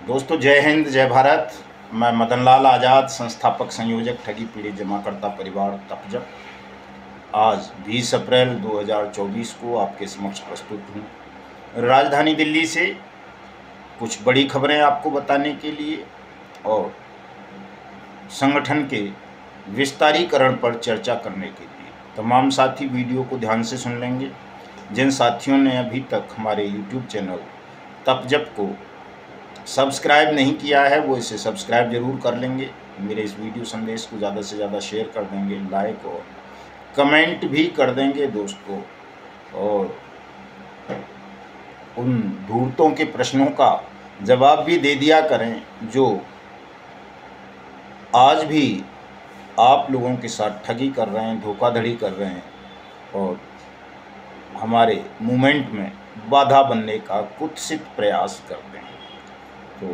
दोस्तों, जय हिंद, जय भारत। मैं मदन लाल आज़ाद, संस्थापक संयोजक ठगी पीड़ित जमाकर्ता परिवार तपजप, आज 20 अप्रैल 2024 को आपके समक्ष प्रस्तुत हूँ राजधानी दिल्ली से कुछ बड़ी खबरें आपको बताने के लिए और संगठन के विस्तारीकरण पर चर्चा करने के लिए। तमाम साथी वीडियो को ध्यान से सुन लेंगे। जिन साथियों ने अभी तक हमारे YouTube चैनल तपजप को सब्सक्राइब नहीं किया है वो इसे सब्सक्राइब जरूर कर लेंगे। मेरे इस वीडियो संदेश को ज़्यादा से ज़्यादा शेयर कर देंगे, लाइक और कमेंट भी कर देंगे दोस्तों, और उन धूर्तों के प्रश्नों का जवाब भी दे दिया करें जो आज भी आप लोगों के साथ ठगी कर रहे हैं, धोखाधड़ी कर रहे हैं और हमारे मूवमेंट में बाधा बनने का कुत्सित प्रयास करते हैं। तो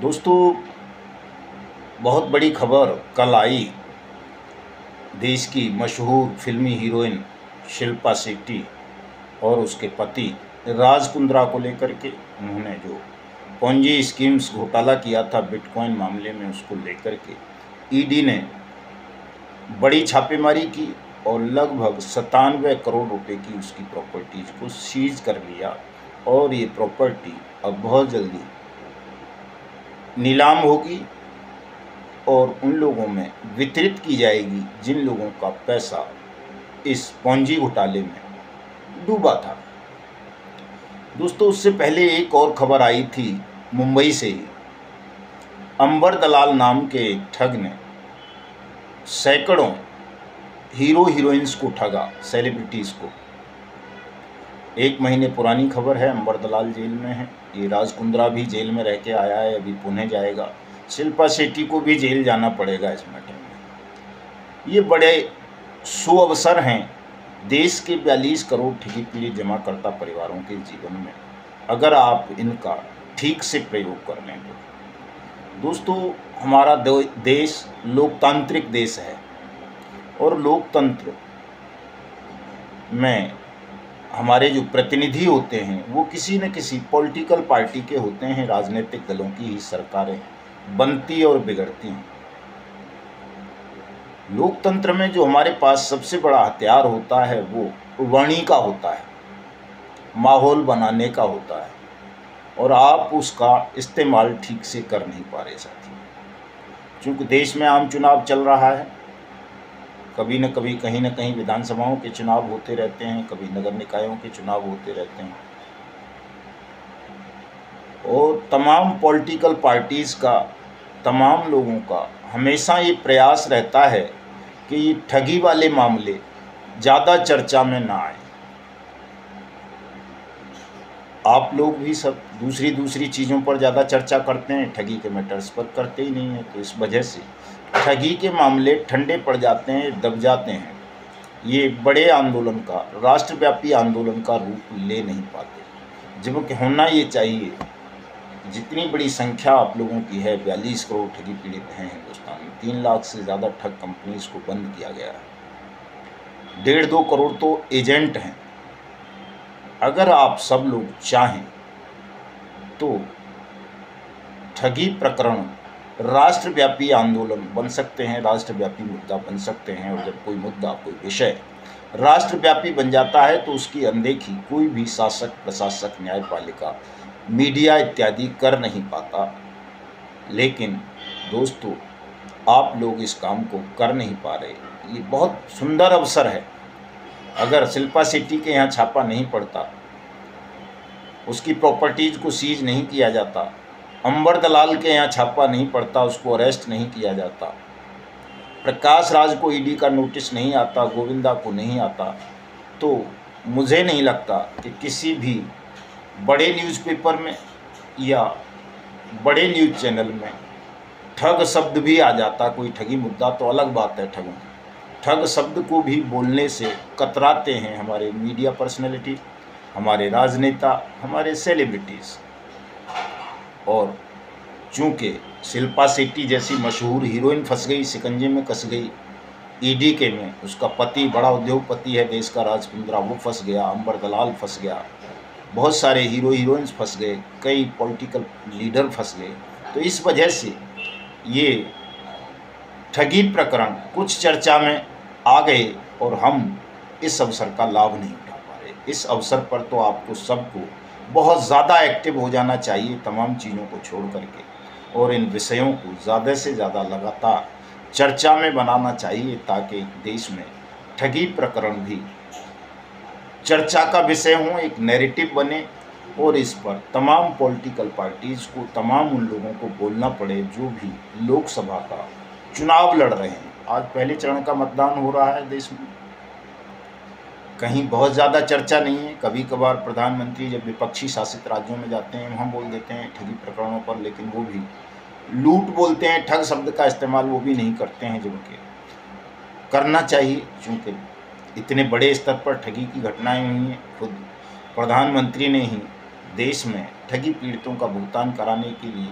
दोस्तों, बहुत बड़ी खबर कल आई। देश की मशहूर फिल्मी हीरोइन शिल्पा शेट्टी और उसके पति राज कुंद्रा को लेकर के उन्होंने जो पोंजी स्कीम्स घोटाला किया था बिटकॉइन मामले में, उसको लेकर के ईडी ने बड़ी छापेमारी की और लगभग 97 करोड़ रुपए की उसकी प्रॉपर्टीज को सीज कर लिया। और ये प्रॉपर्टी अब बहुत जल्दी नीलाम होगी और उन लोगों में वितरित की जाएगी जिन लोगों का पैसा इस पोंजी घोटाले में डूबा था। दोस्तों, उससे पहले एक और खबर आई थी मुंबई से ही। अंबर दलाल नाम के एक ठग ने सैकड़ों हीरो हीरोइंस को ठगा, सेलिब्रिटीज़ को। 1 महीने पुरानी खबर है। अंबर दलाल जेल में है। ये राज कुंद्रा भी जेल में रह के आया है, अभी पुणे जाएगा। शिल्पा शेट्टी को भी जेल जाना पड़ेगा इस मैटर में। ये बड़े सुअवसर हैं देश के 42 करोड़ ठगी पीड़ित जमाकर्ता परिवारों के जीवन में, अगर आप इनका ठीक से प्रयोग कर लें तो। दोस्तों, हमारा देश लोकतांत्रिक देश है और लोकतंत्र में हमारे जो प्रतिनिधि होते हैं वो किसी न किसी पॉलिटिकल पार्टी के होते हैं। राजनीतिक दलों की ही सरकारें बनती और बिगड़ती हैं। लोकतंत्र में जो हमारे पास सबसे बड़ा हथियार होता है वो वाणी का होता है, माहौल बनाने का होता है, और आप उसका इस्तेमाल ठीक से कर नहीं पा रहे साथी। चूँकि देश में आम चुनाव चल रहा है, कभी न कभी कहीं न कहीं विधानसभाओं के चुनाव होते रहते हैं, कभी नगर निकायों के चुनाव होते रहते हैं, और तमाम पॉलिटिकल पार्टीज़ का, तमाम लोगों का हमेशा ये प्रयास रहता है कि ये ठगी वाले मामले ज़्यादा चर्चा में ना आए। आप लोग भी सब दूसरी चीज़ों पर ज़्यादा चर्चा करते हैं, ठगी के मैटर्स पर करते ही नहीं हैं। तो इस वजह से ठगी के मामले ठंडे पड़ जाते हैं, दब जाते हैं। ये बड़े आंदोलन का, राष्ट्रव्यापी आंदोलन का रूप ले नहीं पाते, जबकि होना ये चाहिए। जितनी बड़ी संख्या आप लोगों की है, 42 करोड़ ठगी पीड़ित हैं हिंदुस्तान में। 3 लाख से ज़्यादा ठग कंपनीज को बंद किया गया है। 1.5-2 करोड़ तो एजेंट हैं। अगर आप सब लोग चाहें तो ठगी प्रकरण राष्ट्रव्यापी आंदोलन बन सकते हैं, राष्ट्रव्यापी मुद्दा बन सकते हैं। और जब कोई मुद्दा, कोई विषय राष्ट्रव्यापी बन जाता है तो उसकी अनदेखी कोई भी शासक, प्रशासक, न्यायपालिका, मीडिया इत्यादि कर नहीं पाता। लेकिन दोस्तों, आप लोग इस काम को कर नहीं पा रहे। ये बहुत सुंदर अवसर है। अगर शिल्पा शेट्टी के यहाँ छापा नहीं पड़ता, उसकी प्रॉपर्टीज को सीज नहीं किया जाता, अंबर दलाल के यहाँ छापा नहीं पड़ता, उसको अरेस्ट नहीं किया जाता, प्रकाश राज को ईडी का नोटिस नहीं आता, गोविंदा को नहीं आता, तो मुझे नहीं लगता कि किसी भी बड़े न्यूज़पेपर में या बड़े न्यूज़ चैनल में ठग शब्द भी आ जाता। कोई ठगी मुद्दा तो अलग बात है, ठग शब्द को भी बोलने से कतराते हैं हमारे मीडिया पर्सनैलिटी, हमारे राजनेता, हमारे सेलिब्रिटीज़। और चूँकि शिल्पा शेट्टी जैसी मशहूर हीरोइन फंस गई, शिकंजे में कस गई ईडी के में, उसका पति बड़ा उद्योगपति है देश का राज कुंद्रा, वो फंस गया, अंबर दलाल फंस गया, बहुत सारे हीरो हीरोइंस फंस गए, कई पॉलिटिकल लीडर फंस गए। तो इस वजह से ये ठगी प्रकरण कुछ चर्चा में आ गए और हम इस अवसर का लाभ नहीं उठा पा रहे। इस अवसर पर तो आपको सबको बहुत ज़्यादा एक्टिव हो जाना चाहिए, तमाम चीज़ों को छोड़ करके, और इन विषयों को ज़्यादा से ज़्यादा लगातार चर्चा में बनाना चाहिए, ताकि देश में ठगी प्रकरण भी चर्चा का विषय हो, एक नैरेटिव बने और इस पर तमाम पॉलिटिकल पार्टीज़ को, तमाम उन लोगों को बोलना पड़े जो भी लोकसभा का चुनाव लड़ रहे हैं। आज पहले चरण का मतदान हो रहा है देश में, कहीं बहुत ज़्यादा चर्चा नहीं है। कभी कभार प्रधानमंत्री जब विपक्षी शासित राज्यों में जाते हैं वहाँ बोल देते हैं ठगी प्रकरणों पर, लेकिन वो भी लूट बोलते हैं, ठग शब्द का इस्तेमाल वो भी नहीं करते हैं, जबकि करना चाहिए, क्योंकि इतने बड़े स्तर पर ठगी की घटनाएं हुई हैं। खुद प्रधानमंत्री ने ही देश में ठगी पीड़ितों का भुगतान कराने के लिए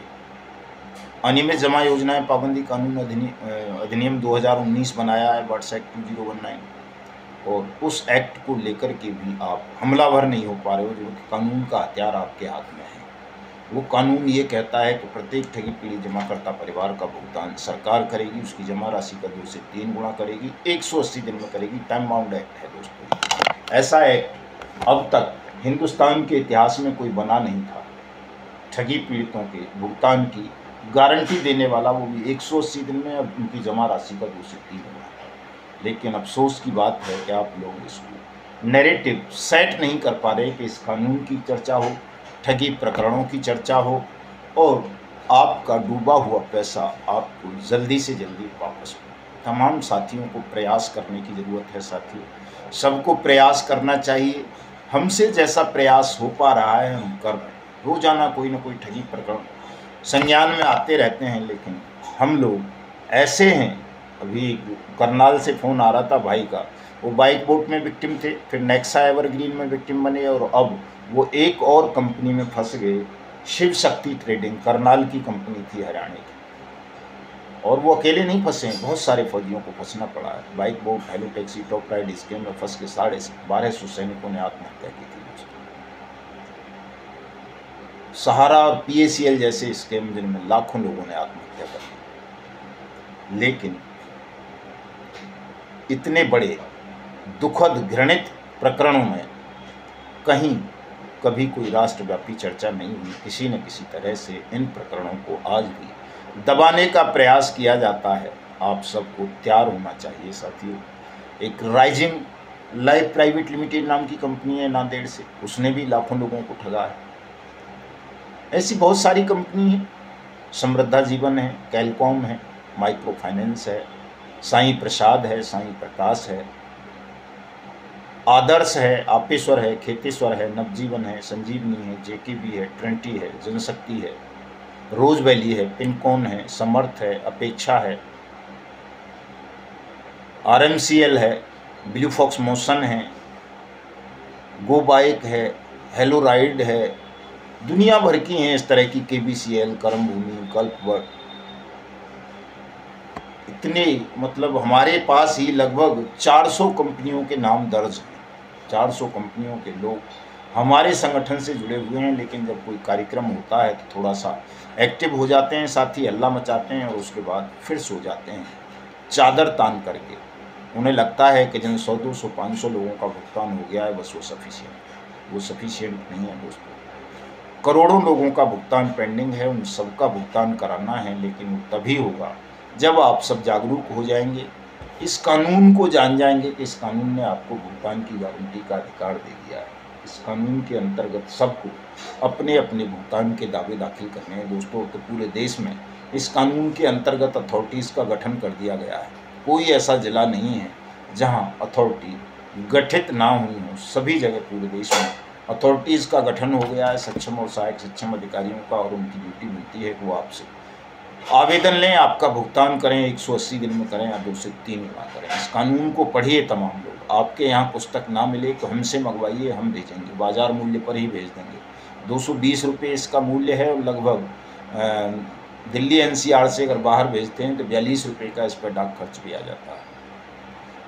अनियमित जमा योजनाएं पाबंदी कानून अधिनियम 2019 बनाया है, वर्ड्स एक्ट 2019, और उस एक्ट को लेकर के भी आप हमलावर नहीं हो पा रहे हो, जो कानून का हथियार आपके हाथ में है। वो कानून ये कहता है कि प्रत्येक ठगी पीड़ित जमाकर्ता परिवार का भुगतान सरकार करेगी, उसकी जमा राशि का 2 से 3 गुना करेगी, 180 दिन में करेगी। टाइम बाउंड एक्ट है दोस्तों। ऐसा एक्ट अब तक हिंदुस्तान के इतिहास में कोई बना नहीं था, ठगी पीड़ितों के भुगतान की गारंटी देने वाला, वो भी 180 दिन में, और उनकी जमा राशि का 2 से 3 गुना। लेकिन अफसोस की बात है कि आप लोग इसको नैरेटिव सेट नहीं कर पा रहे कि इस कानून की चर्चा हो, ठगी प्रकरणों की चर्चा हो, और आपका डूबा हुआ पैसा आपको जल्दी से जल्दी वापस मिले। तमाम साथियों को प्रयास करने की ज़रूरत है। साथियों, सबको प्रयास करना चाहिए। हमसे जैसा प्रयास हो पा रहा है हम कर रहे हैं। रोज़ाना कोई ना कोई ठगी प्रकरण संज्ञान में आते रहते हैं, लेकिन हम लोग ऐसे हैं। अभी करनाल से फ़ोन आ रहा था भाई का, वो बाइक बोट में विक्टिम थे, फिर नेक्सा एवरग्रीन में विक्टिम बने, और अब वो एक और कंपनी में फंस गए, शिव शक्ति ट्रेडिंग, करनाल की कंपनी थी हरियाणा की। और वो अकेले नहीं फंसे हैं, बहुत सारे फौजियों को फंसना पड़ा है। Bike boat, hello taxi, top ride scheme में फंस के 1250 सैनिकों ने आत्महत्या की थी। सहारा और PACL जैसे स्कीम जिनमें लाखों लोगों ने आत्महत्या कर ली। लेकिन इतने बड़े दुखद घृणित प्रकरणों में कहीं कभी कोई राष्ट्रव्यापी चर्चा नहीं हुई। किसी न किसी तरह से इन प्रकरणों को आज भी दबाने का प्रयास किया जाता है। आप सबको तैयार होना चाहिए साथियों। एक राइजिंग लाइफ प्राइवेट लिमिटेड नाम की कंपनी है नांदेड़ से, उसने भी लाखों लोगों को ठगा है। ऐसी बहुत सारी कंपनी है, समृद्धा जीवन है, कैलकॉम है, माइक्रो फाइनेंस है, साईं प्रसाद है, साईं प्रकाश है, आदर्श है, आपेश्वर है, खेतेश्वर है, नवजीवन है, संजीवनी है, JKB है, ट्रेंटी है, जनशक्ति है, रोज वैली है, पिनकॉन है, समर्थ है, अपेक्षा है, RMCL है, ब्लू फॉक्स मोशन है, गो बाइक है, हेलो राइड है, दुनिया भर की हैं इस तरह की, KBCL, कर्मभूमि, कल्पवट। इतने मतलब हमारे पास ही लगभग 400 कंपनियों के नाम दर्ज हैं। 400 कंपनियों के लोग हमारे संगठन से जुड़े हुए हैं, लेकिन जब कोई कार्यक्रम होता है तो थोड़ा सा एक्टिव हो जाते हैं, साथ ही हल्ला मचाते हैं और उसके बाद फिर सो जाते हैं चादर तान करके। उन्हें लगता है कि जिन 100, 200, 500 लोगों का भुगतान हो गया है बस वो सफिशिएंट। वो सफिशिएंट नहीं है दोस्तों। करोड़ों लोगों का भुगतान पेंडिंग है, उन सबका भुगतान कराना है, लेकिन वो तभी होगा जब आप सब जागरूक हो जाएंगे, इस कानून को जान जाएंगे कि इस कानून ने आपको भुगतान की गारंटी का अधिकार दे दिया है। इस कानून के अंतर्गत सबको अपने अपने भुगतान के दावे दाखिल करने हैं दोस्तों। तो पूरे देश में इस कानून के अंतर्गत अथॉरिटीज़ का गठन कर दिया गया है। कोई ऐसा जिला नहीं है जहां अथॉरिटी गठित ना हुई हो। सभी जगह पूरे देश में अथॉरिटीज़ का गठन हो गया है, सक्षम और सहायक सक्षम अधिकारियों का, और उनकी ड्यूटी मिलती है कि वो आपसे आवेदन लें, आपका भुगतान करें, 180 दिन में करें या 2 से 3 गुना करें। इस कानून को पढ़िए तमाम लोग। आपके यहाँ पुस्तक ना मिले तो हमसे मंगवाइए, हम भेजेंगे, बाजार मूल्य पर ही भेज देंगे। 220 रुपये इसका मूल्य है, और लगभग दिल्ली NCR से अगर बाहर भेजते हैं तो 42 रुपये का इस पर डाक खर्च भी आ जाता है।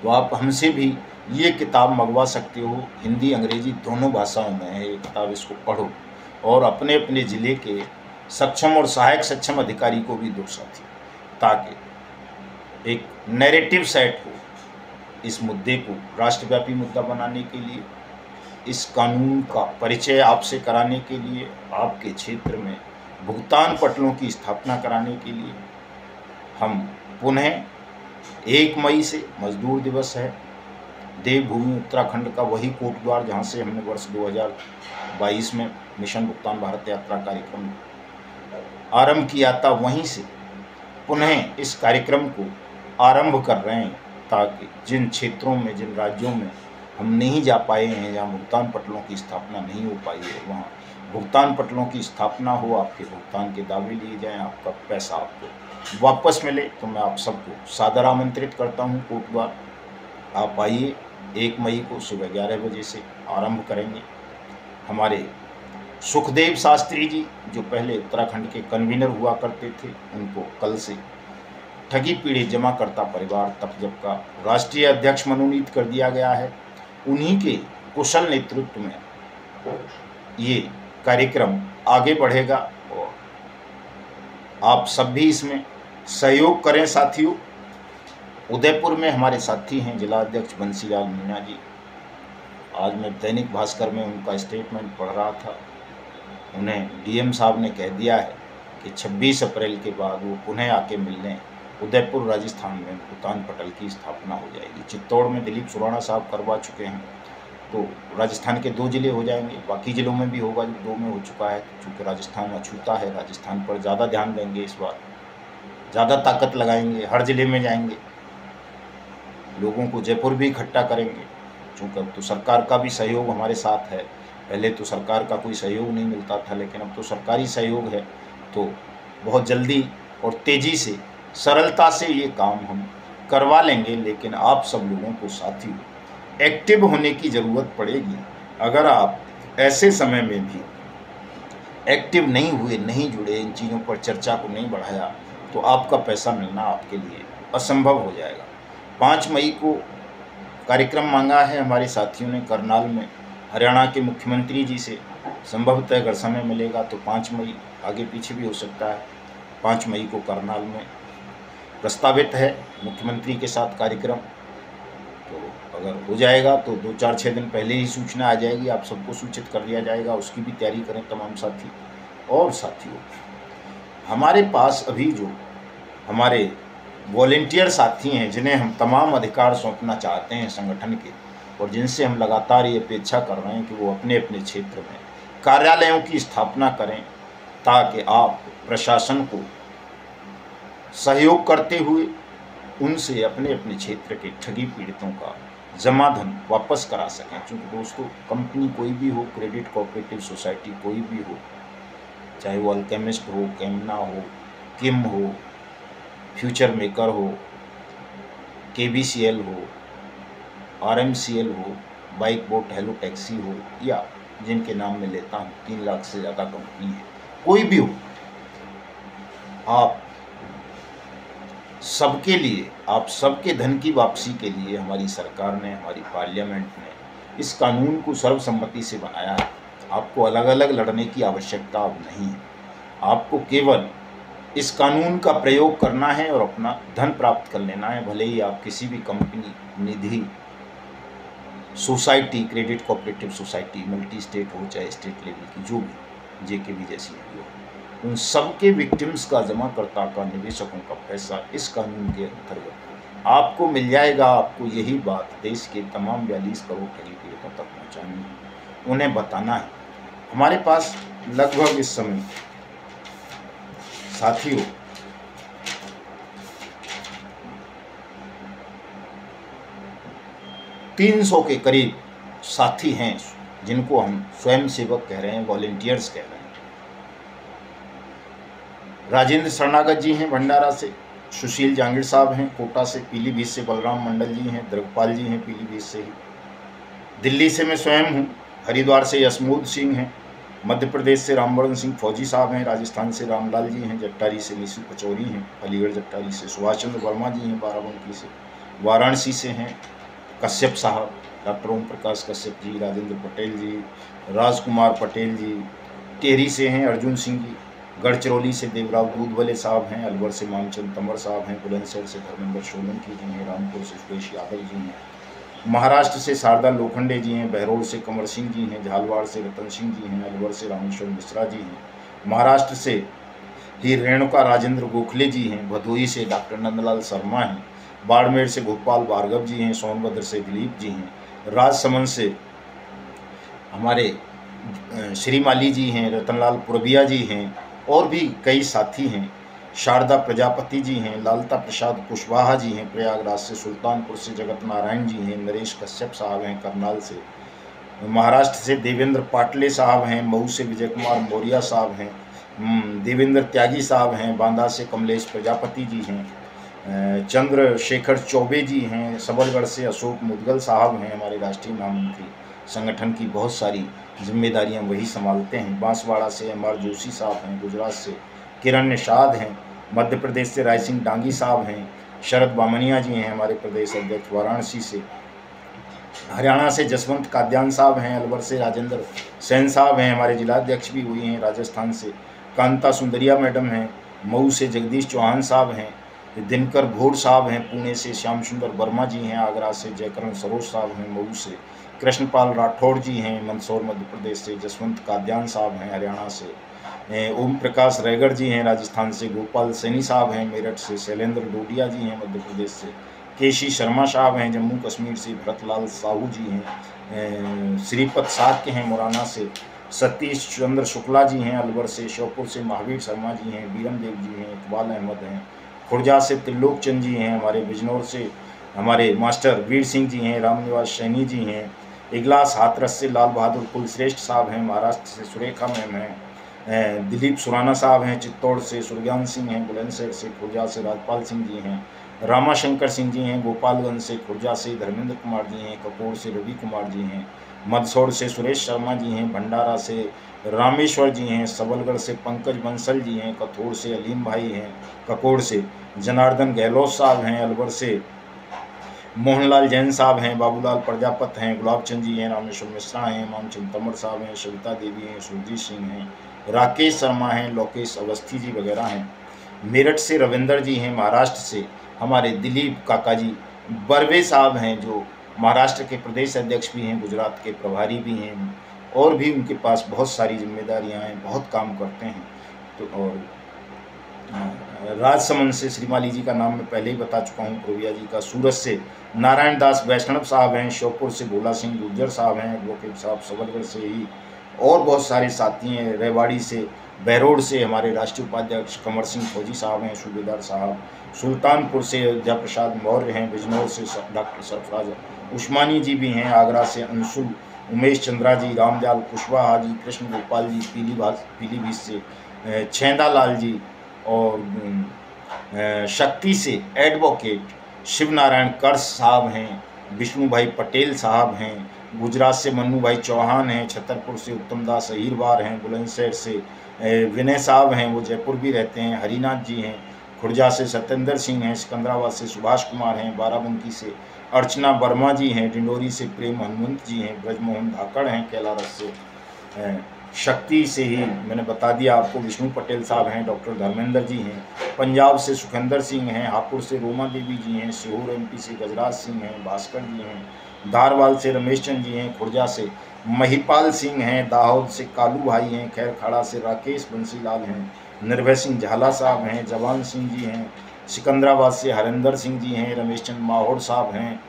तो आप हमसे भी ये किताब मंगवा सकते हो। हिंदी अंग्रेजी दोनों भाषाओं में है ये किताब, इसको पढ़ो और अपने अपने ज़िले के सक्षम और सहायक सक्षम अधिकारी को भी दो साथी, ताकि एक नैरेटिव सेट हो इस मुद्दे को राष्ट्रव्यापी मुद्दा बनाने के लिए, इस कानून का परिचय आपसे कराने के लिए, आपके क्षेत्र में भुगतान पटलों की स्थापना कराने के लिए। हम पुनः 1 मई से मजदूर दिवस है, देवभूमि उत्तराखंड का वही कोटद्वार जहाँ से हमने वर्ष 2022 में मिशन भुगतान भारत यात्रा कार्यक्रम आरंभ किया था, वहीं से पुनः इस कार्यक्रम को आरंभ कर रहे हैं, ताकि जिन क्षेत्रों में, जिन राज्यों में हम नहीं जा पाए हैं, जहाँ भुगतान पटलों की स्थापना नहीं हो पाई है, वहाँ भुगतान पटलों की स्थापना हो, आपके भुगतान के दावे लिए जाएं, आपका पैसा आपको वापस मिले। तो मैं आप सबको सादर आमंत्रित करता हूँ कोटद्वार, आप आइए। 1 मई को सुबह 11 बजे से आरंभ करेंगे। हमारे सुखदेव शास्त्री जी, जो पहले उत्तराखंड के कन्वीनर हुआ करते थे, उनको कल से ठगी पीड़ित जमाकर्ता परिवार तपजप का राष्ट्रीय अध्यक्ष मनोनीत कर दिया गया है। उन्हीं के कुशल नेतृत्व में ये कार्यक्रम आगे बढ़ेगा और आप सब भी इसमें सहयोग करें साथियों। उदयपुर में हमारे साथी हैं जिला अध्यक्ष बंसीलाल मीणा जी। आज मैं दैनिक भास्कर में उनका स्टेटमेंट पढ़ रहा था, उन्हें डीएम साहब ने कह दिया है कि 26 अप्रैल के बाद वो पुनः आके मिल लें। उदयपुर राजस्थान में भुगतान पटल की स्थापना हो जाएगी। चित्तौड़ में दिलीप सुराणा साहब करवा चुके हैं, तो राजस्थान के 2 जिले हो जाएंगे, बाकी ज़िलों में भी होगा जो 2 में हो चुका है। चूँकि राजस्थान अछूता है, राजस्थान पर ज़्यादा ध्यान देंगे, इस बार ज़्यादा ताकत लगाएंगे, हर ज़िले में जाएंगे, लोगों को जयपुर भी इकट्ठा करेंगे। चूँकि अब तो सरकार का भी सहयोग हमारे साथ है, पहले तो सरकार का कोई सहयोग नहीं मिलता था, लेकिन अब तो सरकारी सहयोग है, तो बहुत जल्दी और तेज़ी से, सरलता से ये काम हम करवा लेंगे। लेकिन आप सब लोगों को साथियों एक्टिव होने की ज़रूरत पड़ेगी। अगर आप ऐसे समय में भी एक्टिव नहीं हुए, नहीं जुड़े, इन चीज़ों पर चर्चा को नहीं बढ़ाया, तो आपका पैसा मिलना आपके लिए असंभव हो जाएगा। 5 मई को कार्यक्रम मांगा है हमारे साथियों ने करनाल में, हरियाणा के मुख्यमंत्री जी से। संभवतः अगर समय मिलेगा तो 5 मई, आगे पीछे भी हो सकता है, 5 मई को करनाल में प्रस्तावित है मुख्यमंत्री के साथ कार्यक्रम। तो अगर हो जाएगा तो 2, 4, 6 दिन पहले ही सूचना आ जाएगी, आप सबको सूचित कर दिया जाएगा। उसकी भी तैयारी करें तमाम साथी। और साथियों, हमारे पास अभी जो हमारे वॉलेंटियर साथी हैं, जिन्हें हम तमाम अधिकार सौंपना चाहते हैं संगठन के, और जिनसे हम लगातार ये अपेक्षा कर रहे हैं कि वो अपने अपने क्षेत्र में कार्यालयों की स्थापना करें, ताकि आप प्रशासन को सहयोग करते हुए उनसे अपने अपने क्षेत्र के ठगी पीड़ितों का जमा धन वापस करा सकें। क्योंकि दोस्तों, कंपनी कोई भी हो, क्रेडिट कोऑपरेटिव सोसाइटी कोई भी हो, चाहे वो अल्केमिस्ट हो, कैमना हो, किम हो, फ्यूचर मेकर हो, केबीसीएल हो, आरएमसीएल हो, बाइक बोट हेलो टैक्सी हो, या जिनके नाम में लेता हूँ 3 लाख से ज़्यादा कंपनी है, कोई भी हो, आप सबके लिए, आप सबके धन की वापसी के लिए हमारी सरकार ने, हमारी पार्लियामेंट ने इस कानून को सर्वसम्मति से बनाया है। आपको अलग अलग लड़ने की आवश्यकता अब नहीं है। आपको केवल इस कानून का प्रयोग करना है और अपना धन प्राप्त कर लेना है। भले ही आप किसी भी company, Nidhi, society, credit cooperative society, multi state हो, चाहे स्टेट लेवल की जो भी, जेकेबी जैसी हो, उन सबके विक्टिम्स का, जमाकर्ता का, निवेशकों का पैसा इस कानून के अंतर्गत आपको मिल जाएगा। आपको यही बात देश के तमाम 42 करोड़ ठगी पीड़ितों तक पहुँचानी है, उन्हें बताना है। हमारे पास लगभग इस समय साथियों 300 के करीब साथी हैं, जिनको हम स्वयं सेवक कह रहे हैं, वॉलेंटियर्स कह रहे हैं। राजेंद्र शरणागत जी हैं भंडारा से, सुशील जांगिड़ साहब हैं कोटा से, पीलीभीत से बलराम मंडल जी हैं, द्रगपाल जी हैं पीलीभीत से ही, दिल्ली से मैं स्वयं हूँ, हरिद्वार से यशमोद सिंह हैं, मध्य प्रदेश से रामवरण सिंह फौजी साहब हैं, राजस्थान से रामलाल जी हैं, जट्टारी से निशु पचौरी हैं, अलीगढ़ जट्टारी से सुभाष चंद्र वर्मा जी हैं, बाराबंकी से, वाराणसी से हैं कश्यप साहब, डॉक्टर ओम प्रकाश कश्यप जी, राजेंद्र पटेल जी, राजकुमार पटेल जी। टेहरी से हैं अर्जुन सिंह जी, गढ़चिरौली से देवराव दूधवले साहब हैं, अलवर से मामचंद तंवर साहब हैं, बुलंदशहर से धर्मेंद्र सोलंकी जी हैं, रामपुर से सुरेश यादव जी हैं, महाराष्ट्र से शारदा लोखंडे जी हैं, बहरौल से कंवर सिंह जी हैं, झालवाड़ से रतन सिंह जी हैं, अलवर से रामेश्वर मिश्रा जी हैं, महाराष्ट्र से ही रेणुका राजेंद्र गोखले जी हैं, भदोही से डॉक्टर नंदलाल शर्मा हैं, बाड़मेर से गोपाल भार्गव जी हैं, सोनभद्र से दिलीप जी हैं, राजसमंद से हमारे श्रीमाली जी हैं, रतनलाल पुरबिया जी हैं और भी कई साथी हैं। शारदा प्रजापति जी हैं, लालता प्रसाद कुशवाहा जी हैं, प्रयागराज से, सुल्तानपुर से जगत नारायण जी हैं, नरेश कश्यप साहब हैं करनाल से, महाराष्ट्र से देवेंद्र पाटले साहब हैं, मऊ से विजय कुमार मौर्य साहब हैं, देवेंद्र त्यागी साहब हैं, बांदा से कमलेश प्रजापति जी हैं, चंद्रशेखर चौबे जी हैं, सबलगढ़ से अशोक मुदगल साहब हैं, हमारे राष्ट्रीय महामंत्री, संगठन की बहुत सारी जिम्मेदारियां वही संभालते हैं। बांसवाड़ा से एम.आर. जोशी साहब हैं, गुजरात से किरण निषाद हैं, मध्य प्रदेश से राय सिंह डांगी साहब हैं, शरद बामनिया जी हैं हमारे प्रदेश अध्यक्ष, वाराणसी से, हरियाणा से जसवंत काद्यान साहब हैं, अलवर से राजेंद्र सेन साहब हैं, हमारे जिलाध्यक्ष भी हुए हैं, राजस्थान से कांता सुंदरिया मैडम हैं, मऊ से जगदीश चौहान साहब हैं, दिनकर भोर साहब हैं, पुणे से श्याम सुंदर वर्मा जी हैं, आगरा से जयकरण सरोज साहब हैं, मऊ से कृष्णपाल राठौड़ जी हैं, मंदसौर मध्य प्रदेश से जसवंत काद्यान साहब हैं, हरियाणा से ओम प्रकाश रैगर जी हैं, राजस्थान से गोपाल सैनी साहब हैं, मेरठ से शैलेंद्र डोडिया जी हैं, मध्य प्रदेश से केसी शर्मा साहब हैं, जम्मू कश्मीर से भरतलाल साहू जी हैं, श्रीपद साक्य हैं, मुरैना से सतीश चंद्र शुक्ला जी हैं, अलवर से, श्योपुर से महावीर शर्मा जी हैं, बीरम देव जी हैं, इकबाल अहमद हैं, खुर्जा से त्रिलोक चंद जी हैं, हमारे बिजनौर से हमारे मास्टर वीर सिंह जी हैं, रामनिवास सैनी जी हैं, इगलास हाथरस से लाल बहादुर कुलश्रेष्ठ साहब हैं, महाराष्ट्र से सुरेखा मैम हैं, दिलीप सुराना साहब हैं, चित्तौड़ से सुरज्ञान सिंह हैं, बुलंदशहर से खुर्जा से राजपाल सिंह जी हैं, रामाशंकर सिंह जी हैं, गोपालगंज से खुर्जा से धर्मेंद्र कुमार जी हैं, कपूर से रवि कुमार जी हैं, मंदसौर से सुरेश शर्मा जी हैं, भंडारा से रामेश्वर जी हैं, सबलगढ़ से पंकज बंसल जी हैं, कथोर से अलीम भाई हैं, ककोड़ से जनार्दन गहलोत साहब हैं, अलवर से मोहनलाल जैन साहब हैं, बाबूलाल प्रजापत हैं, गुलाब चंद जी हैं, रामेश्वर मिश्रा हैं, मामचंद तंवर साहब हैं, सविता देवी हैं, सुरजीत सिंह हैं, राकेश शर्मा हैं, लोकेश अवस्थी जी वगैरह हैं। मेरठ से रविंदर जी हैं, महाराष्ट्र से हमारे दिलीप काका जी बर्वे साहब हैं जो महाराष्ट्र के प्रदेश अध्यक्ष भी हैं, गुजरात के प्रभारी भी हैं और भी उनके पास बहुत सारी जिम्मेदारियां हैं, बहुत काम करते हैं। तो और राजसमंद से श्रीमाली जी का नाम मैं पहले ही बता चुका हूँ, प्रोविया जी का, सूरत से नारायण दास वैष्णव साहब हैं, श्योपुर से भोला सिंह गुर्जर साहब हैं, एडवोकेट साहब, सबलगढ़ से ही और बहुत सारे साथी हैं, रेवाड़ी से, बहरोड से हमारे राष्ट्रीय उपाध्यक्ष कंवर सिंह फौजी साहब हैं, सूबेदार साहब, सुल्तानपुर से अयोध्या प्रसाद मौर्य हैं, बिजनौर से डॉक्टर सरफराज उस्मानी जी भी हैं, आगरा से अंशुल उमेश चंद्रा जी, रामदयाल कुशवाहा जी, कृष्ण गोपाल जी, पीलीभीत से छेंदा लाल जी और शक्ति से एडवोकेट शिव नारायण कर्स साहब हैं, विष्णु भाई पटेल साहब हैं, गुजरात से मन्नू भाई चौहान हैं, छतरपुर से उत्तम दास अहीरवार हैं, बुलंदशहर से विनय साहब हैं, वो जयपुर भी रहते हैं, हरिनाथ जी हैं, खुर्जा से सत्येंद्र सिंह हैं, सिकंदराबाद से सुभाष कुमार हैं, बाराबंकी से अर्चना वर्मा जी हैं, डिंडोरी से प्रेम हनुमंत जी हैं, ब्रजमोहन धाकड़ हैं, कैलारस से शक्ति से ही मैंने बता दिया आपको विष्णु पटेल साहब हैं, डॉक्टर धर्मेंद्र जी हैं, पंजाब से सुखेंद्र सिंह हैं, हापुड़ से रोमा देवी जी हैं, सीहोर एमपी से गजराज सिंह हैं, भास्कर जी हैं, धारवाल से रमेश चंद जी हैं, खुर्जा से महिपाल सिंह हैं, दाहोद से कालू भाई हैं, खैरखाड़ा से राकेश बंसीलाल हैं, निर्भय सिंह झाला साहब हैं, जवान सिंह जी हैं, सिकंदराबाद से हरिंदर सिंह जी हैं, रमेश चंद माहौर साहब हैं,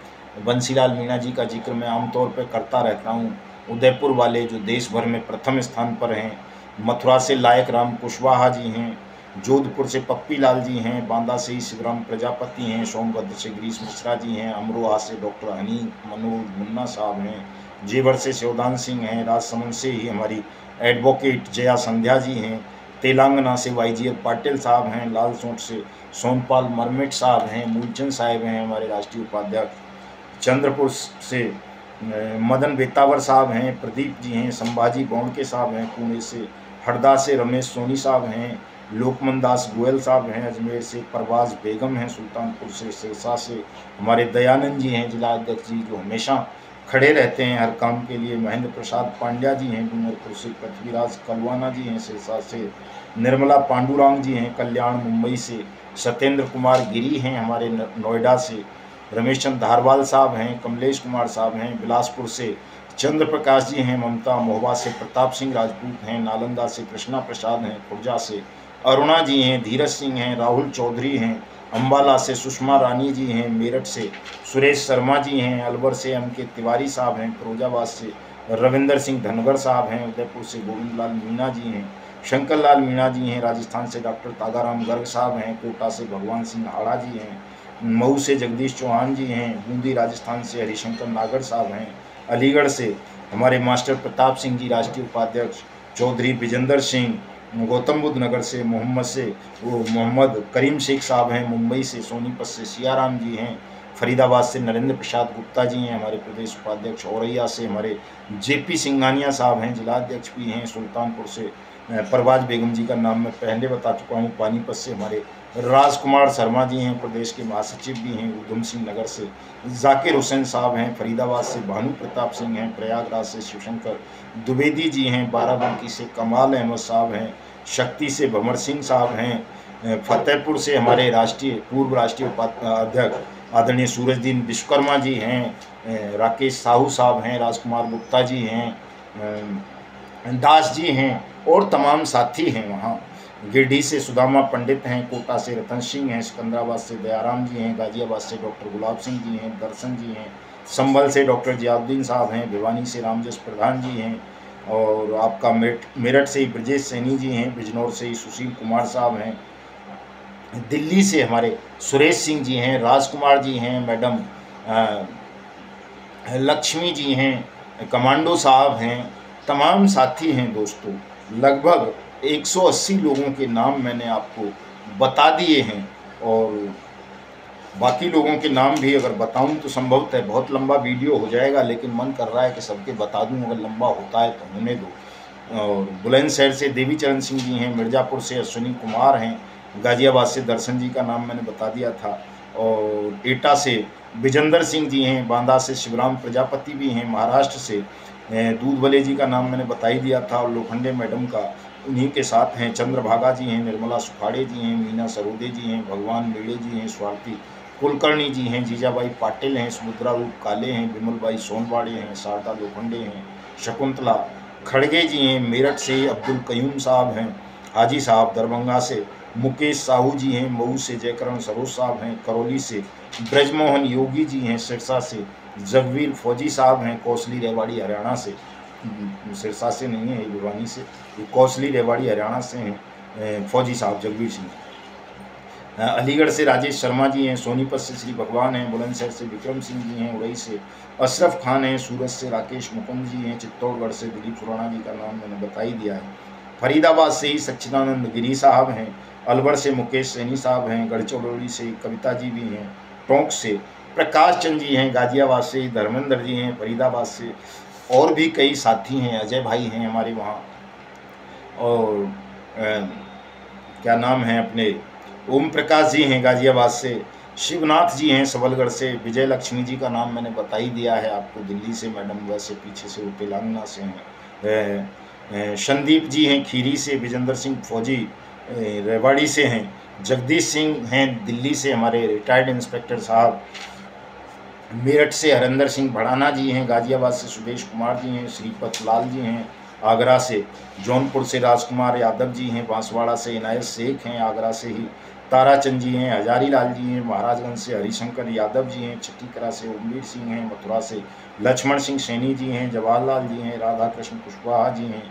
बंसीलाल मीणा जी का जिक्र मैं आमतौर पर करता रहता हूँ, उदयपुर वाले जो देश भर में प्रथम स्थान पर हैं, मथुरा से लायक राम कुशवाहा जी हैं, जोधपुर से पप्पी लाल जी हैं, बांदा से ही शिवराम प्रजापति हैं, सोनभद्र से गिरीश मिश्रा जी हैं, अमरोहा से डॉक्टर हनी मनोज मुन्ना साहब हैं, जेवर से शिवदान सिंह हैं, राजसमंद से ही हमारी एडवोकेट जया संध्या जी हैं, तेलंगाना से वाईजीएल पाटिल साहब हैं, लालसोट से सोनपाल मरमेट साहब हैं, मूलचंद साहब हैं हमारे राष्ट्रीय उपाध्यक्ष, चंद्रपुर से मदन बेतावर साहब हैं, प्रदीप जी हैं, संभाजी बौंडके साहब हैं, पुणे से हरदा से रमेश सोनी साहब हैं, लोकमन दास गोयल साहब हैं अजमेर से, परवाज़ बेगम हैं सुल्तानपुर से, सिरसा से हमारे दयानंद जी हैं जिला अध्यक्ष जी, जो हमेशा खड़े रहते हैं हर काम के लिए। महेंद्र प्रसाद पांड्या जी हैं डूंगरपुर से, पृथ्वीराज कलवाना जी हैं सिरसा से, निर्मला पांडुरंग जी हैं कल्याण मुंबई से, सत्येंद्र कुमार गिरी हैं हमारे नोएडा से, रमेश चंद धारवाल साहब हैं, कमलेश कुमार साहब हैं बिलासपुर से, चंद्र प्रकाश जी हैं ममता महोबा से, प्रताप सिंह राजपूत हैं नालंदा से, कृष्णा प्रसाद हैं खुर्जा से, अरुणा जी हैं, धीरज सिंह हैं, राहुल चौधरी हैं अम्बाला से, सुषमा रानी जी हैं मेरठ से, सुरेश शर्मा जी हैं अलवर से, एम के तिवारी साहब हैं फिरोजाबाद से, रविंदर सिंह धनगर साहब हैं उदयपुर से, गोविंद लाल मीणा जी हैं, शंकर लाल मीणा जी हैं राजस्थान से, डॉक्टर तागाराम गर्ग साहब हैं कोटा से, भगवान सिंह आड़ा जी हैं, मऊ से जगदीश चौहान जी हैं, बूंदी राजस्थान से हरिशंकर नागर साहब हैं, अलीगढ़ से हमारे मास्टर प्रताप सिंह जी राष्ट्रीय उपाध्यक्ष, चौधरी विजेंद्र सिंह गौतम बुद्ध नगर से, मोहम्मद करीम शेख साहब हैं मुंबई से, सोनीपत से सियाराम जी हैं, फरीदाबाद से नरेंद्र प्रसाद गुप्ता जी हैं हमारे प्रदेश उपाध्यक्ष, औरैया से हमारे जेपी सिंघानिया साहब हैं जिलाध्यक्ष भी हैं, सुल्तानपुर से परवाज बेगम जी का नाम मैं पहले बता चुका हूँ, पानीपत से हमारे राजकुमार शर्मा जी हैं प्रदेश के महासचिव भी हैं, उधम सिंह नगर से जाकिर हुसैन साहब हैं, फरीदाबाद से भानु प्रताप सिंह हैं, प्रयागराज से शिवशंकर द्विवेदी जी हैं, बाराबंकी से कमाल अहमद साहब हैं, शक्ति से भंवर सिंह साहब हैं, फतेहपुर से हमारे पूर्व राष्ट्रीय अध्यक्ष आदरणीय सूरजदीन विश्वकर्मा जी हैं, राकेश साहू साहब हैं, राजकुमार गुप्ता जी हैं, दास जी हैं और तमाम साथी हैं वहाँ। गिरडी से सुदामा पंडित हैं, कोटा से रतन सिंह हैं, सिकंदराबाद से दयाराम जी हैं, गाजियाबाद से डॉक्टर गुलाब सिंह जी हैं, दर्शन जी हैं, संभल से डॉक्टर जियाउद्दीन साहब हैं, भिवानी से रामजस प्रधान जी हैं, और आपका मेरठ से ही ब्रजेश सैनी जी हैं, बिजनौर से ही सुशील कुमार साहब हैं, दिल्ली से हमारे सुरेश सिंह जी हैं, राजकुमार जी हैं, मैडम लक्ष्मी जी हैं, कमांडो साहब हैं, तमाम साथी हैं दोस्तों। लगभग 180 लोगों के नाम मैंने आपको बता दिए हैं, और बाकी लोगों के नाम भी अगर बताऊं तो संभवतः बहुत लंबा वीडियो हो जाएगा, लेकिन मन कर रहा है कि सबके बता दूं, अगर लंबा होता है तो होने दो। और बुलंदशहर से देवीचरण सिंह जी हैं, मिर्ज़ापुर से अश्विनी कुमार हैं, गाजियाबाद से दर्शन जी का नाम मैंने बता दिया था, और एटा से विजेंद्र सिंह जी हैं, बांदा से शिवराम प्रजापति भी हैं, महाराष्ट्र से दूधवले जी का नाम मैंने बता ही दिया था, और लोखंडे मैडम का उन्हीं के साथ हैं, चंद्रभागा जी हैं, निर्मला सुखाड़े जी हैं, मीना सरोदे जी हैं, भगवान मेड़े जी हैं, स्वाति कुलकर्णी जी हैं, जीजाबाई पाटिल हैं, सुभद्रा रूप काले हैं, विमलबाई सोनवाड़े हैं, शारदा लोखंडे हैं, शकुंतला खड़गे जी हैं, मेरठ से अब्दुल कयूम साहब हैं, हाजी साहब दरभंगा से, मुकेश साहू जी हैं, मऊ से जयकरण सरोज साहब हैं, करौली से ब्रजमोहन योगी जी हैं, सिरसा से जगवीर फौजी साहब हैं, कौशली रेवाड़ी हरियाणा से, सिरसा से नहीं है, भिवानी से, कौशली रेवाड़ी हरियाणा से हैं फौजी साहब जगवीर सिंह। अलीगढ़ से राजेश शर्मा जी हैं, सोनीपत से श्री भगवान हैं, बुलंदशहर से विक्रम सिंह जी हैं, उड़ई से अशरफ खान हैं, सूरत से राकेश मुकुंद जी हैं, चित्तौड़गढ़ से दिलीप सुराणा जी का नाम मैंने बता ही दिया है, फरीदाबाद से ही सच्चिदानंद गिरी साहब हैं, अलवर से मुकेश सैनी साहब हैं, गढ़चिरौली से कविता जी भी हैं, टोंक से प्रकाश चंद जी हैं, गाजियाबाद से धर्मेंद्र जी हैं, फरीदाबाद से और भी कई साथी हैं, अजय भाई हैं हमारे वहाँ, और क्या नाम है अपने ओम प्रकाश जी हैं गाजियाबाद से, शिवनाथ जी हैं सबलगढ़ से, विजय लक्ष्मी जी का नाम मैंने बता ही दिया है आपको, दिल्ली से मैडम, वैसे पीछे से वो तेलंगाना से हैं, संदीप जी हैं खीरी से, विजेंद्र सिंह फौजी रेवाड़ी से हैं, जगदीश सिंह हैं दिल्ली से हमारे रिटायर्ड इंस्पेक्टर साहब, मेरठ से हरिंदर सिंह भड़ाना जी हैं, गाजियाबाद से सुदेश कुमार जी हैं, श्रीपत लाल जी हैं, आगरा से जौनपुर से राजकुमार यादव जी हैं, बांसवाड़ा से इनायत शेख हैं, आगरा से ही ताराचंद जी हैं, हजारी लाल जी हैं, महाराजगंज से हरिशंकर यादव जी हैं, छठीकरा से उम्मीर सिंह हैं, मथुरा से लक्ष्मण सिंह सैनी जी हैं, जवाहरलाल जी हैं, राधा कृष्ण कुशवाहा जी हैं,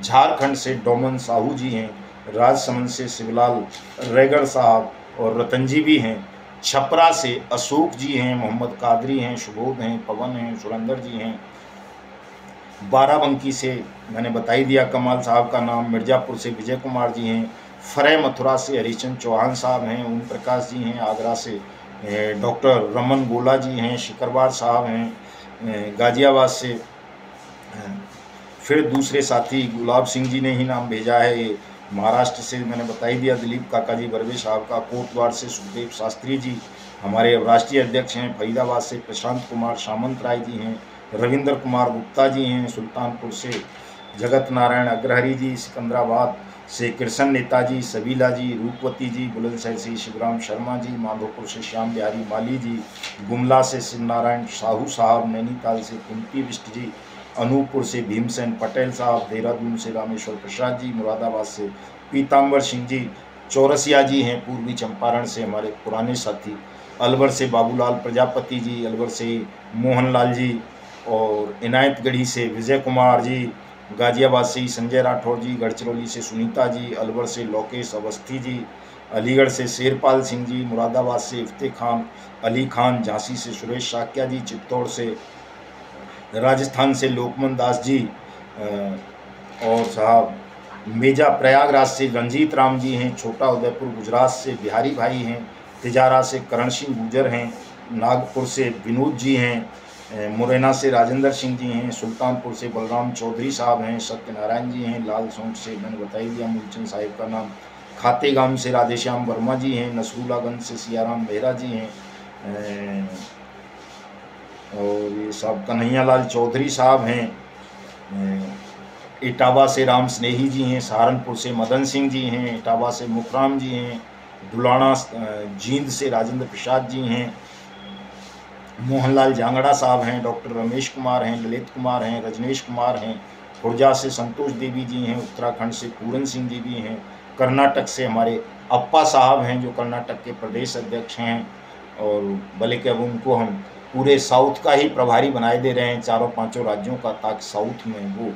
झारखंड से डोमन साहू जी हैं, राजसमंद से शिवलाल रेगड़ साहब और रतन जी भी हैं, छपरा से अशोक जी हैं, मोहम्मद कादरी हैं, सुबोध हैं, पवन हैं, सुरेंद्र जी हैं, बाराबंकी से मैंने बता ही दिया कमाल साहब का नाम, मिर्ज़ापुर से विजय कुमार जी हैं, फरे मथुरा से हरिचंद चौहान साहब हैं, ओम प्रकाश जी हैं, आगरा से डॉक्टर रमन गोला जी हैं, शिकरवार साहब हैं, गाजियाबाद से फिर दूसरे साथी गुलाब सिंह जी ने ही नाम भेजा है, महाराष्ट्र से मैंने बता ही दिया, दिलीप काकाजी बर्वे साहब का। कोटद्वार से सुखदेव शास्त्री जी हमारे राष्ट्रीय अध्यक्ष हैं। फरीदाबाद से प्रशांत कुमार सामंत राय जी हैं। रविंद्र कुमार गुप्ता जी हैं। सुल्तानपुर से जगत नारायण अग्रहरी जी। सिकंदराबाद से कृष्ण नेताजी, सबीला जी, रूपवती जी। बुलंदशहर से शिवराम शर्मा जी। माधोपुर से श्याम बिहारी माली जी। गुमला से शिव नारायण साहू साहब। नैनीताल से कुंती बिष्ट जी। अनूपपुर से भीमसेन पटेल साहब। देहरादून से रामेश्वर प्रसाद जी। मुरादाबाद से पीताम्बर सिंह जी। चौरसिया जी हैं पूर्वी चंपारण से हमारे पुराने साथी। अलवर से बाबूलाल प्रजापति जी। अलवर से मोहनलाल जी। और इनायतगढ़ी से विजय कुमार जी। गाजियाबाद से संजय राठौर जी। गढ़चिरौली से सुनीता जी। अलवर से लोकेश अवस्थी जी। अलीगढ़ से शेरपाल सिंह जी। मुरादाबाद से इफ्ते खान अली खान। झांसी से सुरेश साक्या जी। चित्तौड़ से राजस्थान से लोकमन दास जी। और साहब मेजा प्रयागराज से रंजीत राम जी हैं। छोटा उदयपुर गुजरात से बिहारी भाई हैं। तिजारा से करण सिंह गुजर हैं। नागपुर से विनोद जी हैं। मुरैना से राजेंद्र सिंह जी हैं। सुल्तानपुर से बलराम चौधरी साहब हैं। सत्यनारायण जी हैं। लाल सौंठ से मैंने बता ही दिया मूलचंद साहिब का नाम। खातेगाम से राधेश्याम वर्मा जी हैं। नसरुल्लागंज से सियाराम मेहरा जी हैं। और ये साहब कन्हैयालाल चौधरी साहब हैं। इटावा से राम स्नेही जी हैं। सहारनपुर से मदन सिंह जी हैं। इटावा से मुखराम जी हैं। दुलाना जींद से राजेंद्र प्रसाद जी हैं। मोहनलाल जांगड़ा साहब हैं। डॉक्टर रमेश कुमार हैं। ललित कुमार हैं। रजनेश कुमार हैं। खुर्जा से संतोष देवी जी हैं। उत्तराखंड से पूरन सिंह जी भी हैं। कर्नाटक से हमारे अप्पा साहब हैं जो कर्नाटक के प्रदेश अध्यक्ष हैं। और बल्कि अब उनको हम पूरे साउथ का ही प्रभारी बनाए दे रहे हैं, चारों पांचों राज्यों का, ताकि साउथ में वो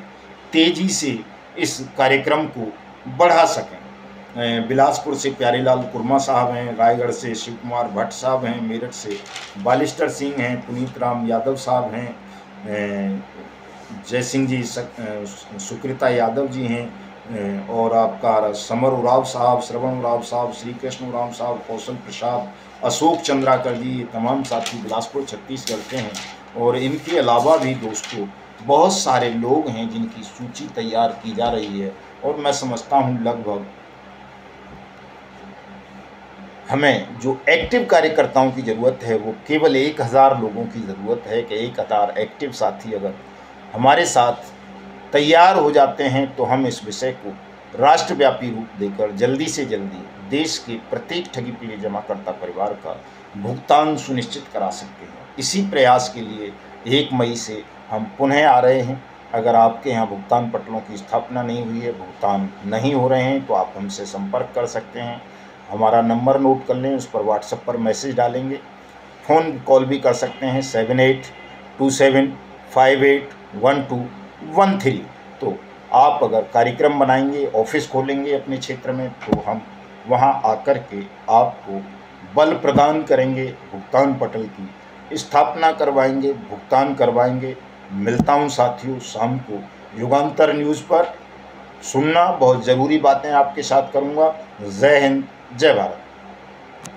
तेजी से इस कार्यक्रम को बढ़ा सकें। बिलासपुर से प्यारेलाल कुर्मा साहब हैं। रायगढ़ से शिव कुमार भट्ट साहब हैं। मेरठ से बालिस्टर सिंह हैं। पुनीत राम यादव साहब हैं। जय सिंह जी सुकृता यादव जी हैं। और आपका समर उराव साहब, श्रवण उराव साहब, श्री कृष्ण उराव साहब, कौशल प्रसाद, अशोक चंद्राकर जी, ये तमाम साथी बिलासपुर छत्तीसगढ़ के हैं। और इनके अलावा भी दोस्तों बहुत सारे लोग हैं जिनकी सूची तैयार की जा रही है। और मैं समझता हूँ लगभग हमें जो एक्टिव कार्यकर्ताओं की ज़रूरत है वो केवल 1000 लोगों की ज़रूरत है कि 1000 एक्टिव साथी अगर हमारे साथ तैयार हो जाते हैं तो हम इस विषय को राष्ट्रव्यापी रूप देकर जल्दी से जल्दी देश के प्रत्येक ठगी पीढ़ी जमाकर्ता परिवार का भुगतान सुनिश्चित करा सकते हैं। इसी प्रयास के लिए 1 मई से हम पुनः आ रहे हैं। अगर आपके यहाँ भुगतान पटलों की स्थापना नहीं हुई है, भुगतान नहीं हो रहे हैं, तो आप हमसे संपर्क कर सकते हैं। हमारा नंबर नोट कर लें, उस पर व्हाट्सएप पर मैसेज डालेंगे। फ़ोन कॉल भी कर सकते हैं 7827581213। तो आप अगर कार्यक्रम बनाएंगे, ऑफिस खोलेंगे अपने क्षेत्र में, तो हम वहां आकर के आपको बल प्रदान करेंगे, भुगतान पटल की स्थापना करवाएंगे, भुगतान करवाएंगे। मिलता हूं साथियों शाम को युगांतर न्यूज़ पर। सुनना, बहुत ज़रूरी बातें आपके साथ करूंगा। जय हिंद, जय भारत।